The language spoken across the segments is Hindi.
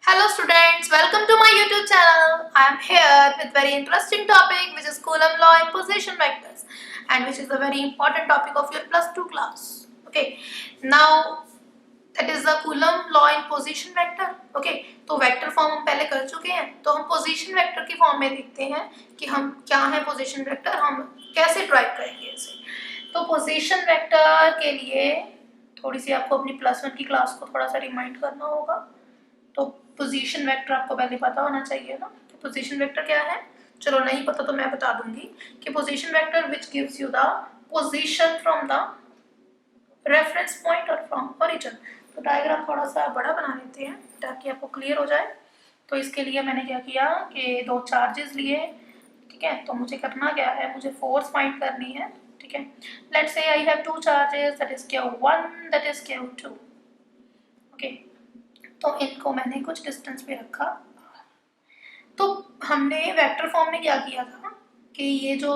Hello students, welcome to my YouTube channel. I am here with very interesting topic which is Coulomb law and position vectors and which is a very important topic of your plus 2 class. Okay, now that is the Coulomb law and position vector. Okay, तो वेक्टर फॉर्म हम पहले कर चुके हैं, तो हम पोजीशन वेक्टर की फॉर्म में देखते हैं कि हम क्या है पोजीशन वेक्टर, हम कैसे ड्राइव करेंगे इसे। तो पोजीशन वेक्टर के लिए थोड़ी सी आपको अपनी प्लस 1 की क्लास को थोड़ा सा रिमाइंड करना होगा। तो पोजीशन वेक्टर आपको पहले पता होना चाहिए ना कि पोजीशन वेक्टर क्या है। चलो नहीं पता तो मैं बता दूंगी कि position vector which gives you the position from the reference point और फ्रॉम ओरिजिन। तो डायग्राम थोड़ा सा बड़ा बना लेते हैं ताकि आपको क्लियर हो जाए। तो इसके लिए मैंने क्या किया कि दो चार्जेस लिए, ठीक है। तो मुझे करना क्या है, मुझे फोर्स फाइंड करनी है, ठीक है। Let's say I have two charges, that is Q1, that is Q2। Okay, तो इनको मैंने कुछ डिस्टेंस पे रखा। तो हमने वेक्टर फॉर्म में क्या किया था कि ये जो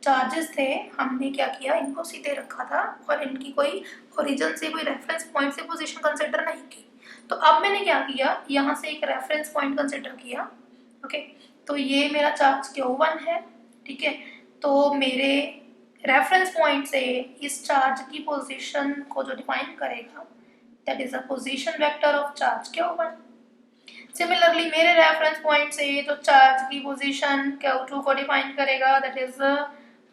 चार्जेस थे हमने क्या किया, इनको सीधे रखा था और इनकी कोई ओरिजिन से कोई रेफरेंस पॉइंट से पोजीशन कंसिडर नहीं की। तो अब मैंने क्या किया, यहाँ से एक रेफरेंस पॉइंट कंसिडर किया। ओके, तो ये मेरा चार्ज Q1 है, ठीक है। तो मेरे रेफरेंस पॉइंट से इस चार्ज की पोजीशन को जो डिफाइन करेगा that is a position vector of charge Q1। Similarly मेरे रेफरेंस पॉइंट से जो चार्ज की पोजीशन Q2 को डिफाइन करेगा that is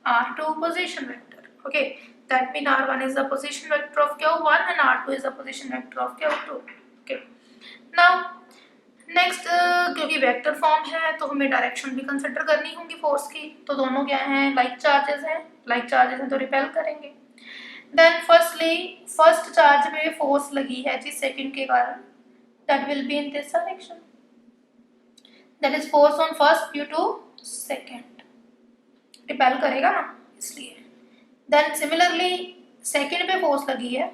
R2 position vector। Okay, that mean R1 is the position vector of Q1 and R2 is the position vector of Q2। Okay, now next क्योंकि वेक्टर फॉर्म है तो हमें डायरेक्शन भी कंसिडर करनी होगी फोर्स की। तो दोनों क्या हैं, लाइक चार्जेस हैं, लाइक चार्जेस हैं तो रिपेल करेंगे। देन फर्स्टली फर्स्ट चार्ज पे फोर्स लगी है जिस सेकंड के कारण, that will be in this direction, that is force on first due to second, repel करेगा ना इसलिए। देन सिमिलरली सेकंड पे फोर्स लगी है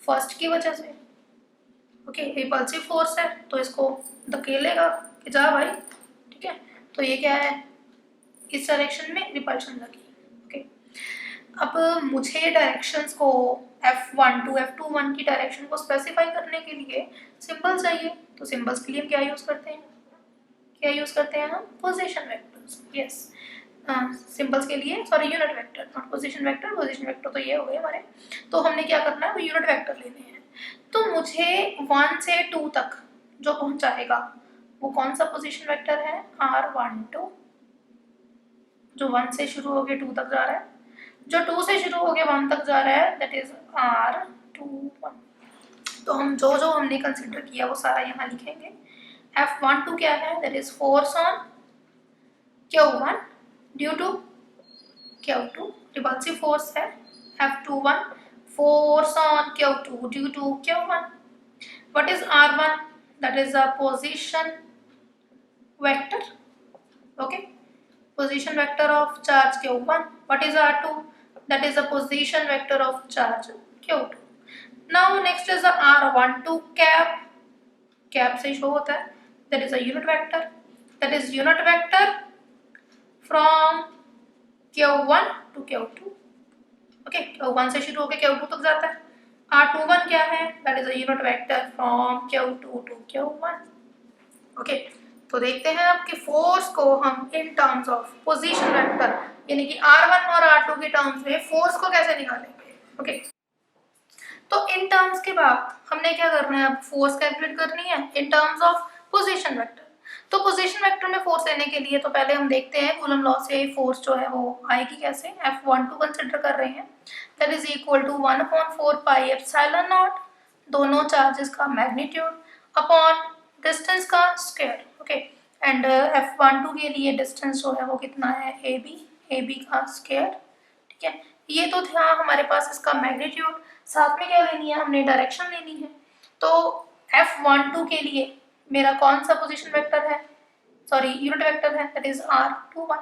फर्स्ट की वजह से। ओके, रिपल्सिव फोर्स है तो इसको धकेलेगा कि जा भाई, ठीक है। तो ये क्या है, इस डायरेक्शन में रिपल्शन लगी। ओके, अब मुझे डायरेक्शंस को F1 टू F21 की डायरेक्शन को स्पेसिफाई करने के लिए सिंबल चाहिए। तो सिंबल्स के लिए हम क्या यूज करते हैं, क्या यूज करते हैं हम, पोजीशन वेक्टर्स। यस, सिंबल्स के लिए sorry unit vector, not position vector. Position vector तो ये हो गए हमारे। तो हमने क्या करना है, वो यूनिट वेक्टर लेने हैं। तो मुझे 1 से 2 तक जो पहुंचाएगा वो कौन सा पोजीशन वेक्टर है, R12। जो 1 से शुरू होके 2 तक जा रहा है, जो 2 से शुरू होके 1 तक जा रहा है, दैट इज R21। तो हम जो जो हमने कंसिडर किया वो सारा यहाँ लिखेंगे। F12 क्या है, that is force on Q1 due to Q2, repulsive force है। F21 force on Q2 due to Q1। What is R1? That is a position vector. Okay, position vector of charge Q1। What is R2? That is a position vector of charge Q2। Now next is the R12 cap। cap से show होता है, that is a unit vector, that is unit vector from Q1 to Q2। Okay, Q1 से शुरू होकर Q2 तक जाता है। R21 क्या है, that is a unit vector from Q2 to Q1। Okay, तो देखते हैं अब कि फोर्स को हम in terms of position vector यानी कि R1 और R2 के टर्म्स में फोर्स को कैसे निकालेंगे। ओके, तो इन टर्म्स के बाद हमने क्या करना है, अब फोर्स कैलकुलेट करनी है इन टर्म्स ऑफ पोजीशन वेक्टर। तो पोजीशन वेक्टर में फोर्स लेने के लिए तो पहले हम देखते हैं कूलम लॉ से फोर्स जो है वो आएगी कैसे। F12 कंसिडर कर रहे हैं, that is equal to 1/4 pi epsilon naught, दोनों चार्जेस का मैग्नीट्यूड अपॉन डिस्टेंस का स्क्वायर। ओके, एंड F12 के लिए डिस्टेंस जो है वो कितना है, AB का स्क्वायर, ठीक है। ये तो था हमारे पास इसका मैग्नीट्यूड, साथ में क्या लेनी है, हमने डायरेक्शन लेनी है। तो F12 के लिए मेरा कौन सा पोजीशन वेक्टर है, सॉरी यूनिट वेक्टर है, दैट इज R21।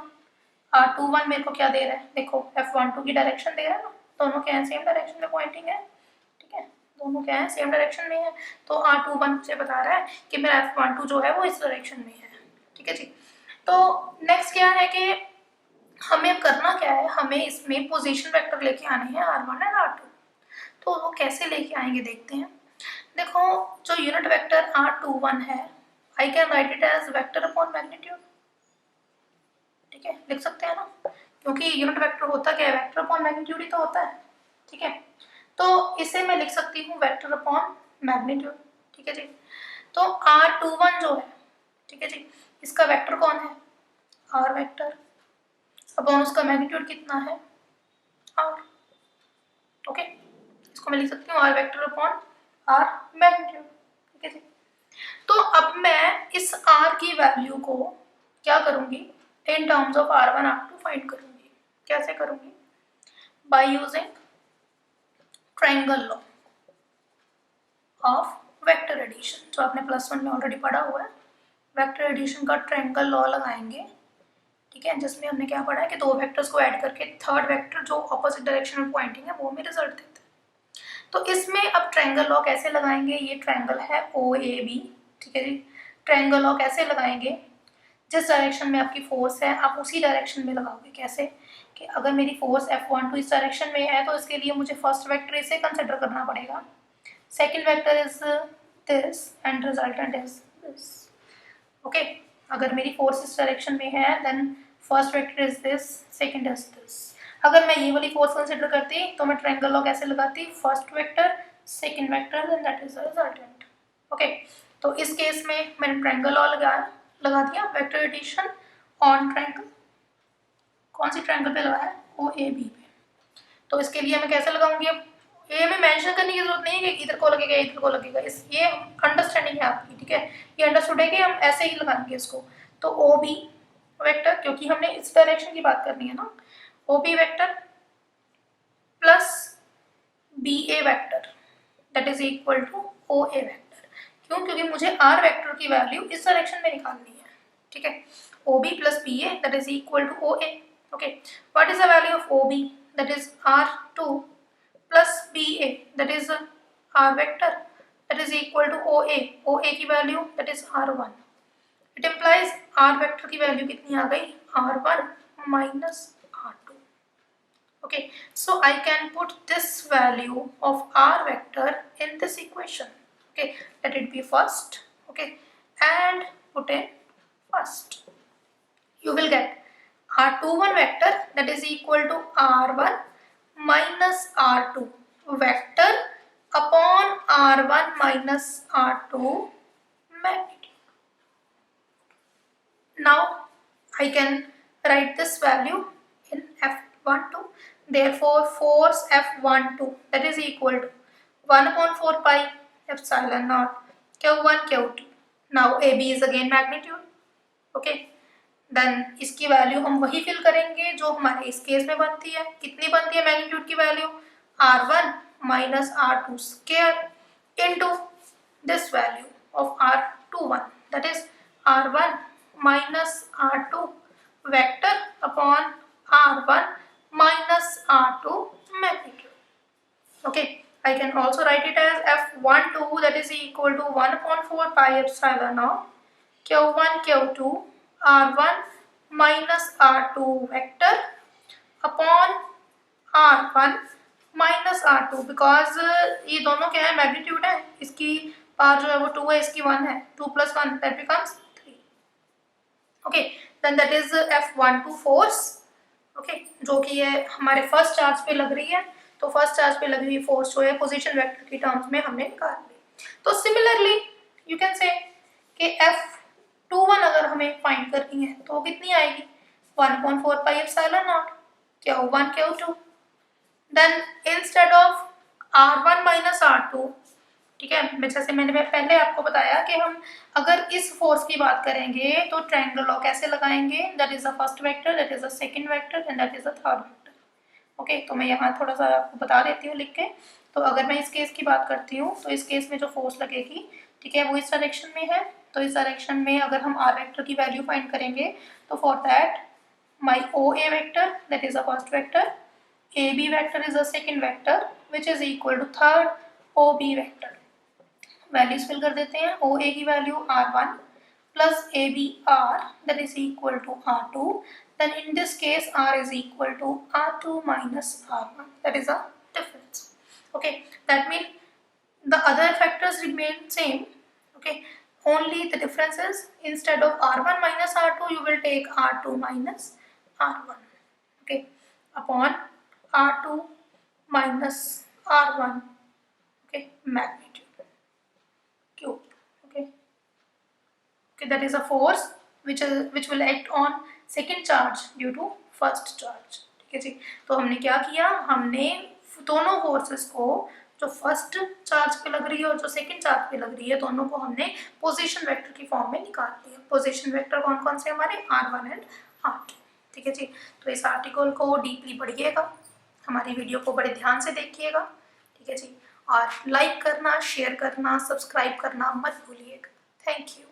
R21 मेरे को क्या दे रहा है, देखो F12 की डायरेक्शन दे रहा है ना, दोनों क्या है, सेम डायरेक्शन में पॉइंटिंग है, ठीक है, दोनों क्या है, सेम डायरेक्शन में है। तो R21 मुझे बता रहा है कि मेरा F12 जो है वो इस डायरेक्शन में है, ठीक है जी। तो नेक्स्ट क्या है कि हमें करना क्या है, हमें इसमें पोजीशन वेक्टर लेके आने हैं R1 और R2। तो वो कैसे लेके आएंगे देखते हैं। देखो जो यूनिट वेक्टर R21 है, I can write it as vector upon magnitude. ठीक है, लिख सकते हैं ना, क्योंकि यूनिट वेक्टर होता क्या है, वेक्टर अपॉन मैग्नीट्यूड ही तो होता है। ठीक है, तो इसे मैं लिख सकती हूँ वेक्टर अपॉन मैग्नीट्यूड। ठीक है जी, तो R21 जो है, ठीक है जी, इसका वेक्टर कौन है, R वेक्टर अपॉन उसका मैग्नीट्यूड कितना है, R। ओके, इसको मैं लिख सकती हूँ R vector upon R magnitude. ठीक है जी, तो अब मैं इस R की वैल्यू को क्या करूंगी, इन terms of R1 R2 find करूंगी। कैसे करूंगी, by using triangle law of vector addition, जो आपने +1 में ऑलरेडी पढ़ा हुआ है। वेक्टर एडिशन का ट्रायंगल लॉ लगाएंगे। ठीक है, जिसमें हमने क्या पढ़ा है कि दो वेक्टर्स को ऐड करके थर्ड वेक्टर जो ऑपोजिट डायरेक्शन में पॉइंटिंग है वो हमें रिजल्ट देता है। तो इसमें अब ट्रायंगल लॉ कैसे लगाएंगे, ये ट्रायंगल है OAB। ठीक है जी, ट्रायंगल लॉ कैसे लगाएंगे, जिस डायरेक्शन में आपकी फोर्स है आप उसी डायरेक्शन में लगाओगे। कैसे कि अगर मेरी फोर्स F12 इस डायरेक्शन में है तो इसके लिए मुझे फर्स्ट वेक्टर इसे कंसिडर करना पड़ेगा, second vector is this and resultant is this. Okay, अगर मेरी फोर्स इस डायरेक्शन में है then first vector is this, second is this. अगर मैं ये वाली फोर्स कंसिडर करती तो मैं ट्रायंगल लॉ कैसे लगाती, first vector second vector and that is the resultant. Okay, तो इस केस में मैंने ट्रायंगल लॉ लगा दिया, वेक्टर एडिशन ऑन ट्रायंगल। कौन सी ट्रायंगल पे लगाया है, OAB पे। तो इसके लिए मैं कैसे लगाऊंगी, अब ए में मेंशन करने की जरूरत नहीं है कि इधर को लगेगा इधर को लगेगा, इस ये अंडरस्टैंडिंग है आपकी। ठीक है, ये अंडरस्टूड है कि हम ऐसे ही लगाएंगे इसको। तो OB वेक्टर, क्योंकि हमने इस डायरेक्शन की बात करनी है ना, OB vector plus BA vector that is equal to OA vector. क्यों, क्योंकि मुझे R वेक्टर की वैल्यू इस डायरेक्शन में निकालनी है। ठीक है, OB plus BA that is equal to OA। Okay, what is the value of OB, that is R2 plus BA that is R vector that is equal to OA की value that is R1। It implies R vector की वैल्यू कितनी आ गई, R1 minus R2। Okay, so I can put this value of R vector in this equation। Okay, let it be first। Okay, and put in first, you will get R21 vector that is equal to R1 minus R2 vector upon R1 minus R2 magnitude। Now I can write this value in F12, therefore force F12 that is equal to 1 upon 4 pi epsilon naught Q1 Q2। Now AB is again magnitude। okay, then इसकी वैल्यू हम वही फिल करेंगे जो हमारे इस केस में बनती है। कितनी बनती है मैग्नीट्यूड की value, R1 minus R2 square into this value of R21 that is R1 minus R2 vector upon R1 minus R2 magnitude. Okay, I can also write it as F12 that is equal to 1 upon 4 pi epsilon naught Q1 Q2 R1 minus R2 vector upon R1 minus R2 because ये दोनों क्या है, मैग्नीट्यूड है, इसकी पावर जो है वो 2 है, इसकी 1 है, 2 plus 1 that becomes 3। okay, then that is F12 force। okay, जो कि ये हमारे फर्स्ट चार्ज पे लग रही है, तो फर्स्ट चार्ज पे लगी हुई फोर्स जो है पोजीशन वेक्टर की टर्म्स में हमने निकाल ली। तो सिमिलरली यू कैन से कि F21 अगर हमें फाइंड करनी है तो कितनी आएगी, 1/4 pi epsilon naught Q1 Q2। Then instead of R1 minus R2, ठीक है, मैं जैसे मैंने पहले आपको बताया कि हम अगर इस फोर्स की बात करेंगे तो ट्रायंगल लॉ कैसे लगाएंगे, that is the first vector, that is the second vector and that is the third vector. Okay, तो मैं यहाँ थोड़ा सा आपको बता देती हूँ लिख के। तो अगर मैं इस केस की बात करती हूँ तो इस केस में जो फोर्स लगेगी, ठीक है, वो इस डायरेक्शन में है। तो इस डायरेक्शन में अगर हम R वेक्टर की वैल्यू फाइंड करेंगे तो for that my OA vector that is the first vector, AB vector is the second vector which is equal to third OB vector. Values fill कर देते हैं। OA की value R1 plus ABR that is equal to R2, then in this case R is equal to R2 minus R1, that is a difference। okay, that means The other factors remain same. Okay, only the difference is instead of r1 minus r2 you will take r2 minus r1, okay, upon r2 minus r1, okay, magnitude cube, okay. Okay, that is a force which will act on second charge due to first charge, ठीक है जी। तो हमने क्या किया, हमने दोनों फोर्सेस को, जो फर्स्ट चार्ज पे लग रही है और जो सेकंड चार्ज पे लग रही है, दोनों को हमने पोजीशन वेक्टर की फॉर्म में निकाल लिया। पोजीशन वेक्टर कौन कौन से हमारे, r1 एंड r2, ठीक है जी। तो इस आर्टिकल को डीपली पढ़िएगा, हमारी वीडियो को बड़े ध्यान से देखिएगा, ठीक है जी। और लाइक करना, शेयर करना, सब्सक्राइब करना मत भूलिएगा। Thank you.